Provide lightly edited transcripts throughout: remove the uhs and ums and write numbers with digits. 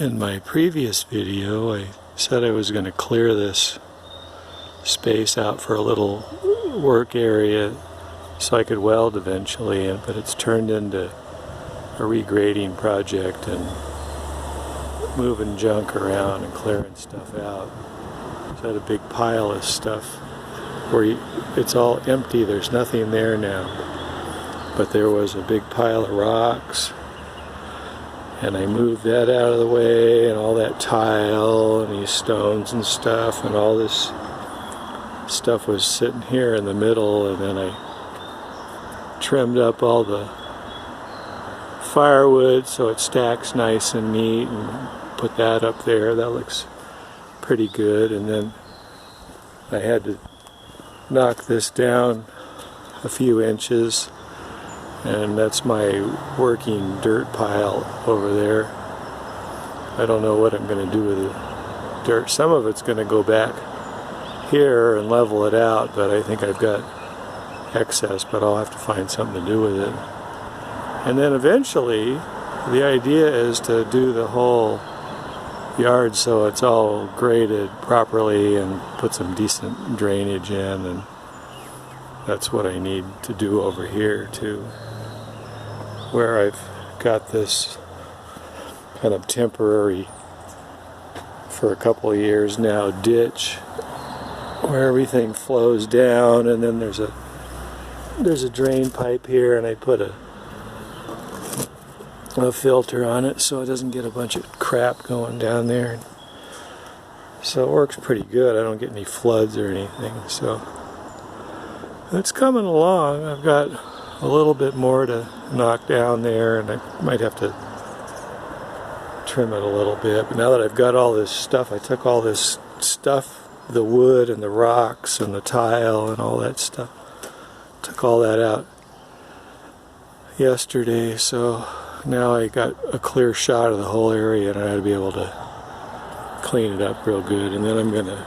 In my previous video, I said I was going to clear this space out for a little work area so I could weld eventually, but it's turned into a regrading project and moving junk around and clearing stuff out. So I had a big pile of stuff where it's all empty, there's nothing there now. But there was a big pile of rocks, and I moved that out of the way, and all that tile and these stones and stuff, and all this stuff was sitting here in the middle, and then I trimmed up all the firewood so it stacks nice and neat, and put that up there. That looks pretty good. And then I had to knock this down a few inches, and that's my working dirt pile over there. I don't know what I'm going to do with the dirt. Some of it's going to go back here and level it out, but I think I've got excess, but I'll have to find something to do with it. And then eventually the idea is to do the whole yard so it's all graded properly and put some decent drainage in, and that's what I need to do over here too, where I've got this kind of temporary, for a couple of years now, ditch where everything flows down, and then there's a drain pipe here, and I put a filter on it so it doesn't get a bunch of crap going down there. So it works pretty good. I don't get any floods or anything, so it's coming along. I've got a little bit more to knock down there, and I might have to trim it a little bit. But now that I've got all this stuff, I took all this stuff, the wood and the rocks and the tile and all that stuff, took all that out yesterday, so now I got a clear shot of the whole area, and I ought to be able to clean it up real good. And then I'm going to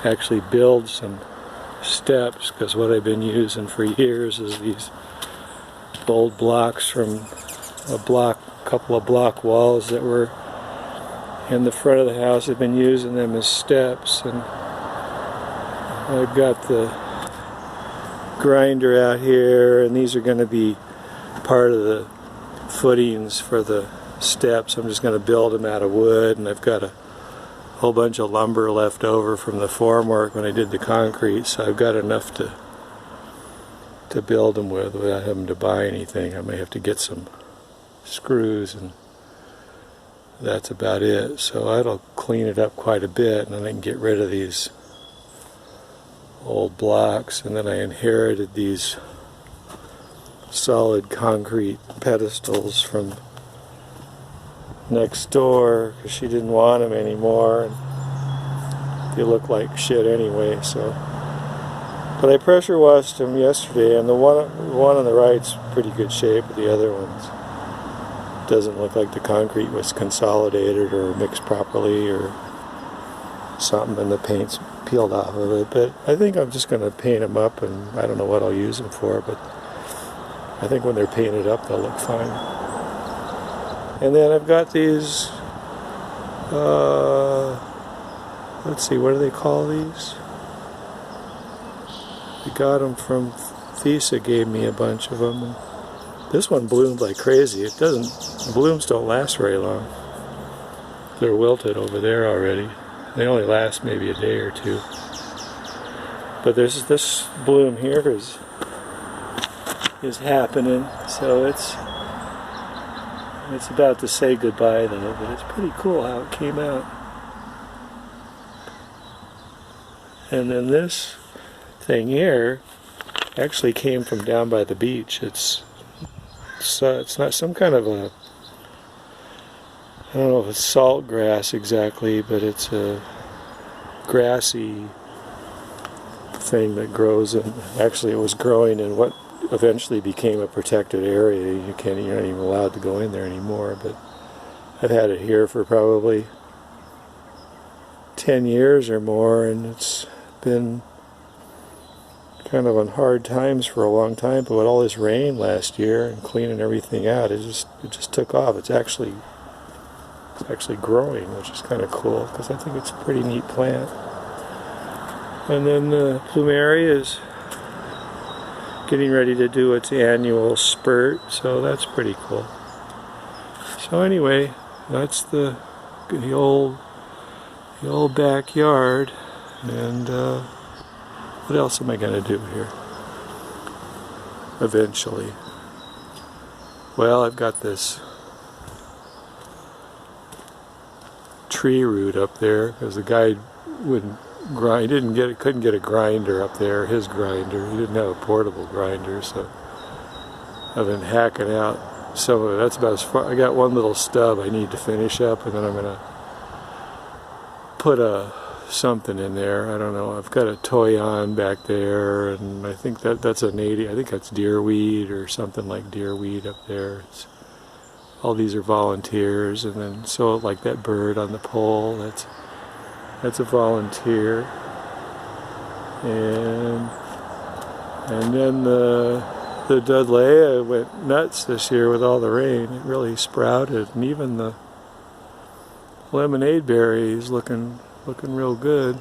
actually build some steps, because what I've been using for years is these old blocks from couple of block walls that were in the front of the house. I've been using them as steps, and I've got the grinder out here, and these are going to be part of the footings for the steps. I'm just going to build them out of wood, and I've got a whole bunch of lumber left over from the formwork when I did the concrete, so I've got enough to build them with without having to buy anything. I may have to get some screws, and that's about it. So that'll clean it up quite a bit, and then I can get rid of these old blocks. And then I inherited these solid concrete pedestals from next door because she didn't want them anymore, and they look like shit anyway. So, but I pressure washed them yesterday, and the one on the right's pretty good shape, but the other one's doesn't look like the concrete was consolidated or mixed properly or something, and the paint's peeled off of it. But I think I'm just going to paint them up, and I don't know what I'll use them for, but I think when they're painted up they'll look fine. And then I've got these, let's see, what do they call these? I got them from Fisa, gave me a bunch of them. This one bloomed like crazy. The blooms don't last very long. They're wilted over there already. They only last maybe a day or two. But there's this bloom here is happening, so it's about to say goodbye though, but it's pretty cool how it came out. And then this thing here actually came from down by the beach. It's not some kind of a, I don't know if it's salt grass exactly, but it's a grassy thing that grows, and actually it was growing in what eventually became a protected area. You're not even allowed to go in there anymore, but I've had it here for probably 10 years or more, and it's been kind of on hard times for a long time, but with all this rain last year and cleaning everything out, it just took off. It's actually It's actually growing, which is kind of cool because I think it's a pretty neat plant. And then the plumeria is getting ready to do its annual spurt, so that's pretty cool. So anyway, that's the old backyard. And what else am I going to do here? Eventually. Well, I've got this tree root up there because the guy wouldn't grind. Couldn't get a grinder up there. His grinder. He didn't have a portable grinder, so I've been hacking out some of it. That's about as far. I got one little stub I need to finish up, and then I'm gonna put something in there. I don't know. I've got a toyon back there, and I think that's a native. I think that's deerweed or something like deerweed up there. All these are volunteers, and then so like that bird on the pole. That's a volunteer, and then the Dudleya went nuts this year with all the rain. It really sprouted, and even the lemonade berries looking real good.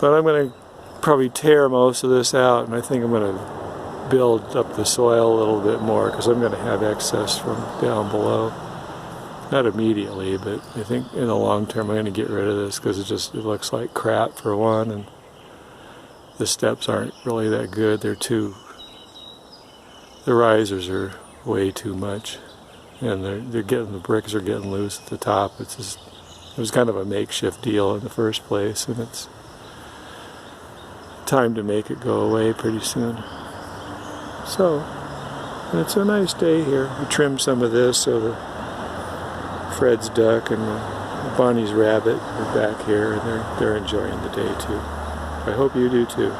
But I'm going to probably tear most of this out, and I think I'm going to build up the soil a little bit more because I'm going to have excess from down below. Not immediately, but I think in the long term I'm going to get rid of this because it looks like crap for one, and the steps aren't really that good. The risers are way too much, and the bricks are getting loose at the top. It was kind of a makeshift deal in the first place, and it's time to make it go away pretty soon. So, it's a nice day here. We trimmed some of this so the Fred's duck and Bonnie's rabbit are back here, and they're enjoying the day too. I hope you do too.